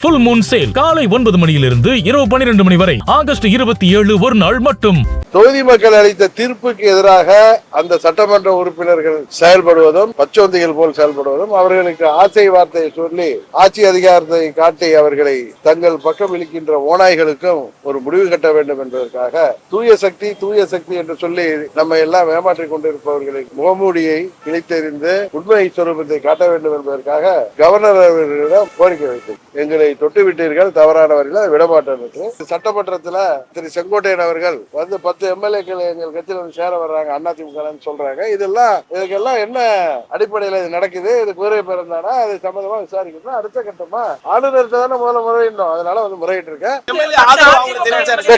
Full Moon sale காலை 9 மணியிலிருந்து இரவு 12 மணி வரை ஆகஸ்ட் 27 ஒரு நாள் மட்டும். தொகுதி மக்கள் அளித்த தீர்ப்புக்கு எதிராக அந்த சட்டமன்ற உறுப்பினர்கள் செயல்படுவதும் பச்சோந்திகள் போல் செயல்படுவதும் அவர்களுக்கு ஆசை வார்த்தையை சொல்லி ஆட்சி அதிகாரத்தை காட்டி அவர்களை தங்கள் பக்கம் இழுக்கின்ற ஓநாய்களுக்கும் ஒரு முடிவு கட்ட வேண்டும் என்பதற்காக தூய சக்தி என்று சொல்லி நம்ம எல்லாம் ஏமாற்றிக் கொண்டிருப்பவர்களை முகமூடியை கிழித்தெறிந்து உண்மை சொரூபத்தை காட்ட வேண்டும் என்பதற்காக கவர்னர் அவர்களிடம் கோரிக்கை வைத்தது. எங்களை தொட்டு விட்டீர்கள், தவறானவர்களை விடமாட்டோம் என்று சட்டமன்றத்தில் திரு செங்கோட்டையன் அவர்கள் வந்து 10 எம்எல்ஏக்கள் எங்கள் கட்சியில் வந்து சேர வர்றாங்க, அதிமுக சொல்றாங்க. இதுக்கெல்லாம் என்ன அடிப்படையில் இது நடக்குது, இது குதிரை பிறந்தானா, அது சம்பந்தமா விசாரிக்கணும். அடுத்த கட்டமா ஆளுநர் தானே முதல்ல முறையிடணும். அதனால வந்து முறையிட்டு இருக்கேன்.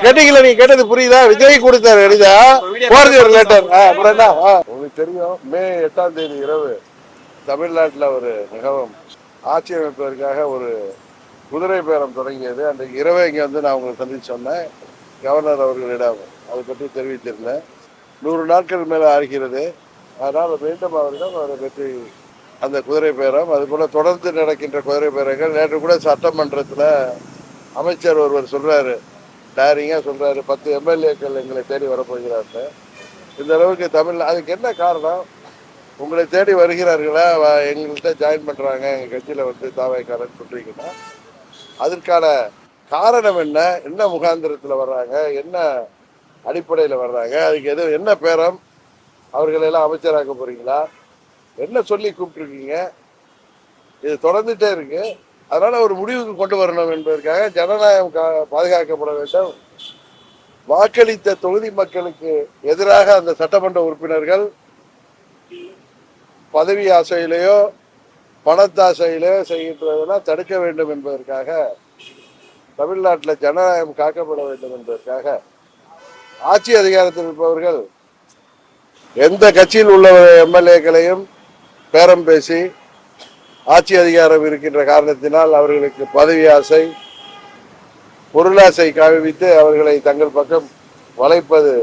கட்டிக்கல நீங்க கேட்டது புரியுதா? விஜய் கொடுத்தாரு எளிதா ஒரு லெட்டர். உங்களுக்கு தெரியும், மே 8ஆம் தேதி இரவு தமிழ்நாட்டில் ஒரு மிகவும் ஆட்சி அமைப்பதற்காக ஒரு குதிரை பேரம் தொடங்கியது. அந்த இரவே இங்க வந்து நான் உங்களுக்கு சந்திச்சு சொன்னேன். கவர்னர் அவர்களிடம் அதை பற்றி தெரிவித்திருந்தேன். 100 நாட்கள் மேல ஆகிறது. அதனால் மீண்டும் அவரிடம் அதை பற்றி அந்த குதிரை பேரம், அது போல தொடர்ந்து நடக்கின்ற குதிரை பேரங்கள். நேற்று கூட சட்டமன்றத்தில் அமைச்சர் ஒருவர் சொல்றாரு, டேரிங்கா சொல்றாரு, 10 எம்எல்ஏக்கள் எங்களை தேடி வரப்போகிறார்கள். இந்த அளவுக்கு அதுக்கு என்ன காரணம்? உங்களை தேடி வருகிறார்களா, எங்கள்கிட்ட ஜாயின் பண்றாங்க, எங்க கட்சியில வந்து தாவைக்காரன்னு சொல்றீங்கன்னா அதற்கான காரணம் என்ன முகாந்திரத்தில் வர்றாங்க, என்ன அடிப்படையில் வர்றாங்க, அதுக்கு என்ன பேரம், அவர்களெல்லாம் அமைச்சராக்க போறீங்களா, என்ன சொல்லி கூப்பிட்டுருக்கீங்க? இது தொடர்ந்துட்டே இருக்கு. அதனால ஒரு முடிவுக்கு கொண்டு வரணும் என்பதற்காக ஜனநாயகம் பாதுகாக்கப்பட வேண்டும். வாக்களித்த தொகுதி மக்களுக்கு எதிராக அந்த சட்டமன்ற உறுப்பினர்கள் பதவி ஆசையிலேயோ பணத்தாசையிலேயோ செய்கின்றதெல்லாம் தடுக்க வேண்டும் என்பதற்காக, தமிழ்நாட்டில் ஜனநாயகம் காக்கப்பட வேண்டும் என்பதற்காக ஆட்சி அதிகாரத்தில் இருப்பவர்கள் எந்த கட்சியில் உள்ள எம்எல்ஏக்களையும் பேரம் பேசி ஆட்சி அதிகாரம் இருக்கின்ற காரணத்தினால் அவர்களுக்கு பதவி ஆசை, பொருளாசை காண்பித்து அவர்களை தங்கள் பக்கம் வளைப்பது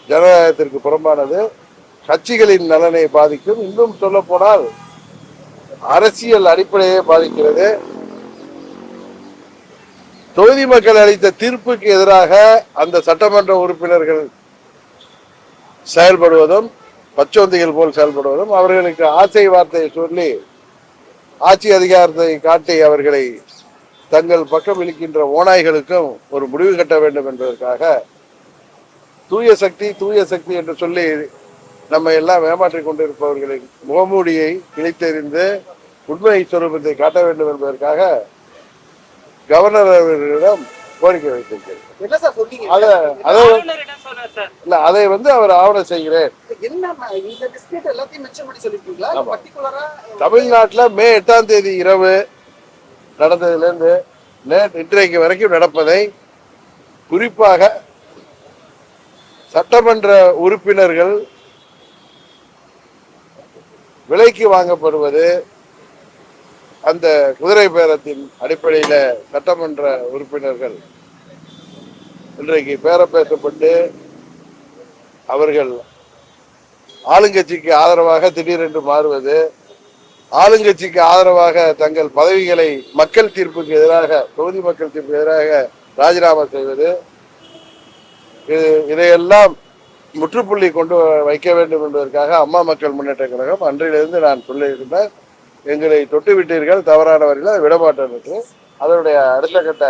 ஜனநாயகத்திற்கு புறம்பானது. கட்சிகளின் நலனை பாதிக்கும். இன்னும் சொல்ல போனால் அரசியல் அடிப்படையே பாதிக்கிறது. தொகுதி மக்கள் அளித்த தீர்ப்புக்கு எதிராக அந்த சட்டமன்ற உறுப்பினர்கள் செயல்படுவதும் பச்சோந்திகள் போல் செயல்படுவதும் அவர்களுக்கு ஆசை வார்த்தையை சொல்லி ஆட்சி அதிகாரத்தை காட்டி அவர்களை தங்கள் பக்கம் இழுக்கின்ற ஓநாய்களுக்கும் ஒரு முடிவு கட்ட வேண்டும் என்பதற்காக தூய சக்தி என்று சொல்லி நம்ம எல்லாம் ஏமாற்றிக் கொண்டிருப்பவர்களை முகமூடியை கிழித்தெறிந்து உண்மை சொரூபத்தை காட்ட வேண்டும் என்பதற்காக கவர்னர் அவர்களிடம் கோரிக்கை வைத்திருக்கிறேன். அதை வந்து அவர் ஆவணம் செய்கிறேன். தமிழ்நாட்டில் மே 8ஆம் தேதி இரவு நடந்ததிலிருந்து இன்றைக்கு வரைக்கும் நடப்பதை, குறிப்பாக சட்டமன்ற உறுப்பினர்கள் விலைக்கு வாங்கப்படுவது, அந்த குதிரை பேரத்தின் அடிப்படையில் சட்டமன்ற உறுப்பினர்கள் இன்றைக்கு பேரம் பேசப்பட்டு அவர்கள் ஆளுங்கட்சிக்கு ஆதரவாக திடீரென்று மாறுவது, ஆளுங்கட்சிக்கு ஆதரவாக தங்கள் பதவிகளை மக்கள் தீர்ப்புக்கு எதிராக, தொகுதி மக்கள் தீர்ப்புக்கு எதிராக ராஜினாமா செய்வது, இதையெல்லாம் முற்றுப்புள்ளி கொண்டு வைக்க வேண்டும் என்பதற்காக அம்மா மக்கள் முன்னேற்ற கழகம் அன்றையிலிருந்து நான் சொல்லியிருந்தேன், எங்களை தொட்டு விட்டீர்கள், தவறானவர்களை விடமாட்டோம் என்று. அதனுடைய அடுத்த கட்ட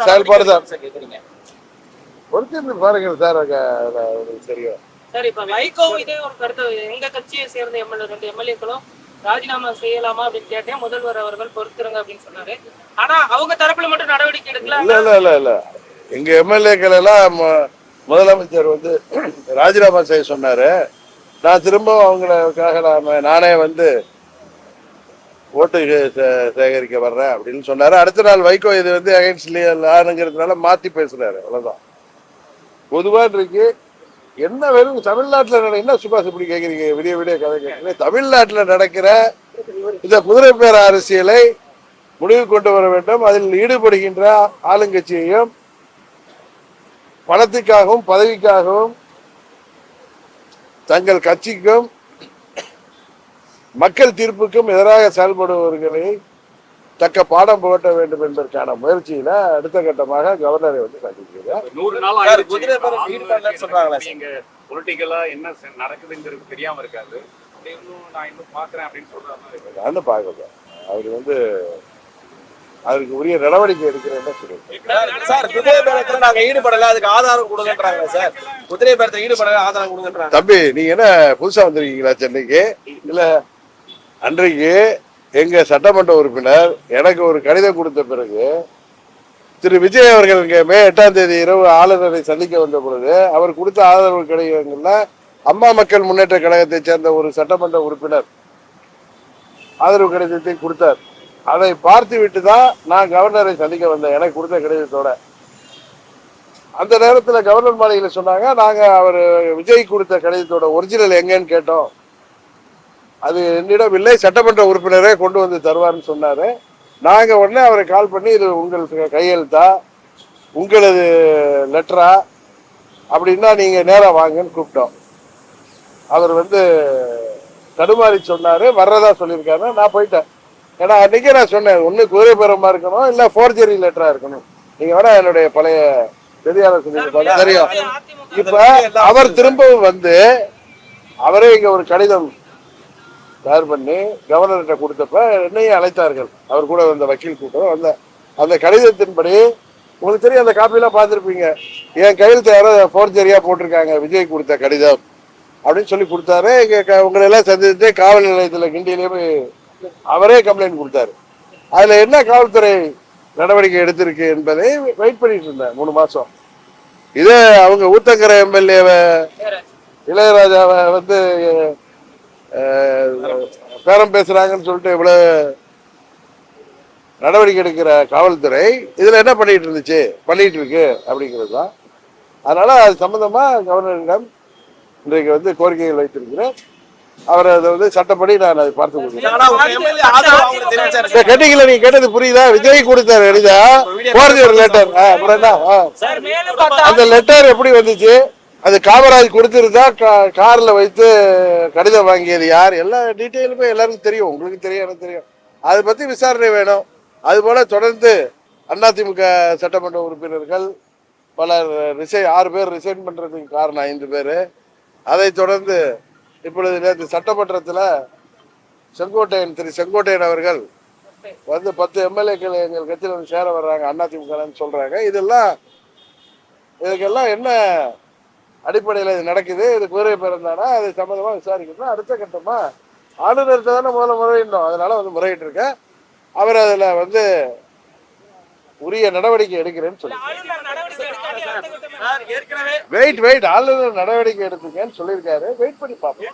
செயல்பாடு தான். பொறுத்திருந்து பாருங்க சார், தெரியும். சார், இப்ப வைகோவும் இதே ஒரு கருத்து, எங்க கட்சியை சேர்ந்த 2 எம்எல்ஏக்களும் ராஜினாமா செய்யலாமா அப்படின்னு கேட்டேன். முதல்வர் அவர்கள் பொறுத்துருங்க அப்படின்னு சொன்னாரு. ஆனா அவங்க தரப்புல மட்டும் நடவடிக்கை எடுக்கல. இல்ல எங்க எம்எல்ஏக்கள் எல்லாம் முதலமைச்சர் வந்து ராஜினாமா செய்ய சொன்னாரு. நான் திரும்ப அவங்களுக்காக நானே வந்து ஓட்டு சேகரிக்க வர்றேன் அப்படின்னு சொன்னாரு. அடுத்த நாள் வைகோ இது வந்து அகைன்ஸ்ட் லாங்கிறதுனால மாத்தி பேசுறாரு. அவ்வளவுதான். பொதுவா இருக்கு என்ன வேணும் தமிழ்நாட்டில் என்ன சுபாஷ் இப்படி கேட்குறீங்க, விடிய கதை கேட்குறீங்க. தமிழ்நாட்டில் நடக்கிற இந்த குதிரை பேர அரசியலை முடிவு கொண்டு வர வேண்டும். அதில் ஈடுபடுகின்ற ஆளுங்கட்சியையும் பணத்துக்காகவும் பதவிக்காகவும் தங்கள் கட்சிக்கும் மக்கள் தீர்ப்புக்கும் எதிராக செயல்படுபவர்களை தக்க பாடம் புகட்ட வேண்டும் என்பதற்கான முயற்சியில அடுத்த கட்டமாக கவர்னரை வந்து சந்திக்கிறார். 100 நாள் பொலிட்டிக்கலா என்ன நடக்குதுங்கிறது தெரியாம இருக்காது. நான் இன்னும் பாக்குறேன் அப்படின்னு சொல்றாங்க. நான் பார்க்கல. அவர் வந்து அதுக்கு உரிய நடவடிக்கை எடுக்கிறேன்னு சொல்லுங்க. சார், குதிரை பேரத்துல நாங்க ஈடுபடல, அதுக்கு ஆதாரம் கொடுங்கன்றாங்க சார். குதிரை பேரத்துல ஈடுபடல, ஆதாரம் கொடுங்கன்றாங்க. தம்பி, நீங்க என்ன புதுசா வந்திருக்கீங்களா சென்னைக்கு? இல்ல, அன்றைக்கு எங்க சட்டமன்ற உறுப்பினர் எனக்கு ஒரு கடிதம் கொடுத்த பிறகு திரு விஜய் அவர்கள் இங்க மே 8ஆம் தேதி இரவு ஆளுநரை சந்திக்க வந்த பொழுது அவர் கொடுத்த ஆதரவு கடிதங்கள்ல அம்மா மக்கள் முன்னேற்ற கழகத்தை சேர்ந்த ஒரு சட்டமன்ற உறுப்பினர் ஆதரவு கடிதத்தை கொடுத்தார். அதை பார்த்து விட்டு தான் நான் கவர்னரை சந்திக்க வந்தேன், எனக்கு கொடுத்த கடிதத்தோட. அந்த நேரத்தில் கவர்னர் மாளிகையில சொன்னாங்க, நாங்க அவர் விஜய் கொடுத்த கடிதத்தோட ஒரிஜினல் எங்கன்னு கேட்டோம். அது என்னிடம் இல்லை, சட்டமன்ற உறுப்பினரே கொண்டு வந்து தருவார்னு சொன்னாரு. நாங்க உடனே அவரை கால் பண்ணி, இது உங்களுக்கு கையெழுத்தா, உங்களது லெட்டரா அப்படின்னா நீங்க நேரா வாங்கன்னு கூப்பிட்டோம். அவர் வந்து தடுமாறி சொன்னாரு, வர்றதா சொல்லியிருக்காரு. நான் போயிட்டேன். ஏன்னா அன்னைக்கே நான் சொன்னேன், ஒண்ணு குதிரை பேரமா இருக்கணும், இல்ல ஃபோர்ஜரி லெட்டரா இருக்கணும். நீங்க வேணா என்னுடைய பழைய செய்தியாளர் சொல்லியிருப்பாங்க, தெரியும். இப்ப அவர் திரும்பவும் வந்து அவரே இங்க ஒரு கடிதம் தயார் பண்ணி கவர்னர்கிட்ட கொடுத்தப்ப என்னையும் அழைத்தார்கள். அவர் கூட வந்த வக்கீல் கூட்டம் வந்த அந்த கடிதத்தின்படி உங்களுக்கு தெரியும், அந்த காப்பியெல்லாம் பார்த்துருப்பீங்க. என் கையெழுத்து யாரோ ஃபோர்ஜரியா போட்டிருக்காங்க, விஜய் கொடுத்த கடிதம் அப்படின்னு சொல்லி கொடுத்தாரு. உங்களை எல்லாம் சந்தித்து காவல் நிலையத்தில் கிண்டியிலே போய் அவரே கம்ப்ளைண்ட் கொடுத்தாரு. அதுல என்ன காவல்துறை நடவடிக்கை எடுத்திருக்கு என்பதை வெயிட் பண்ணிட்டு இருந்தேன் 3 மாசம். இதே அவங்க ஊத்தங்கரை எம்எல்ஏவை இளையராஜாவை வந்து பேரம் பேசுறாங்கன்னு சொல்லிட்டு இவ்வளவு நடவடிக்கை எடுக்கிற காவல்துறை இதுல என்ன பண்ணிட்டு இருக்கு அப்படிங்கிறது தான். அதனால அது சம்பந்தமா கவர்னரிடம் இன்றைக்கு வந்து கோரிக்கைகள் வைத்திருக்கிறேன். அவர் அதை வந்து சட்டப்படி நான் அதை பார்த்து கொடுக்கிறேன். கேட்டீங்களா, நீங்க கேட்டது புரியுதா? விஜய் கொடுத்தாரு எழுதா ஒரு லெட்டர். அந்த லெட்டர் எப்படி வந்துச்சு? அது காமராஜ் கொடுத்திருந்தா கார்ல வைத்து கடிதம் வாங்கியது யார்? எல்லா டீட்டெயிலுமே எல்லாருக்கும் தெரியும், உங்களுக்கு தெரியும், எனக்கு தெரியும். அதை பத்தி விசாரணை வேணும். அது போல தொடர்ந்து அதிமுக சட்டமன்ற உறுப்பினர்கள் பலர் 6 பேர் ரிசைன் பண்றதுக்கு காரணம் 5 பேர். அதை தொடர்ந்து இப்பொழுது நேற்று சட்டமன்றத்தில் திரு செங்கோட்டையன் அவர்கள் வந்து 10 எம்எல்ஏக்கள் எங்கள் கட்சியில் வந்து சேர வர்றாங்க, அதிமுக சொல்றாங்க. இதுக்கெல்லாம் என்ன அடிப்படையில் இது நடக்குது? இது குதிரை பிறந்தானா? அது சம்பந்தமா விசாரிக்கணும். அடுத்த கட்டமா ஆளுநர்கிட்ட தானே முதல்ல முறையிடணும். அதனால வந்து முறையிட்டு இருக்கேன். அவர் அதுல வந்து உரிய நடவடிக்கை எடுக்கிறேன்னு சொல்லி வெயிட் ஆளுநர் நடவடிக்கை எடுத்துக்கன்னு சொல்லியிருக்காரு. வெயிட் பண்ணி பார்ப்போம்.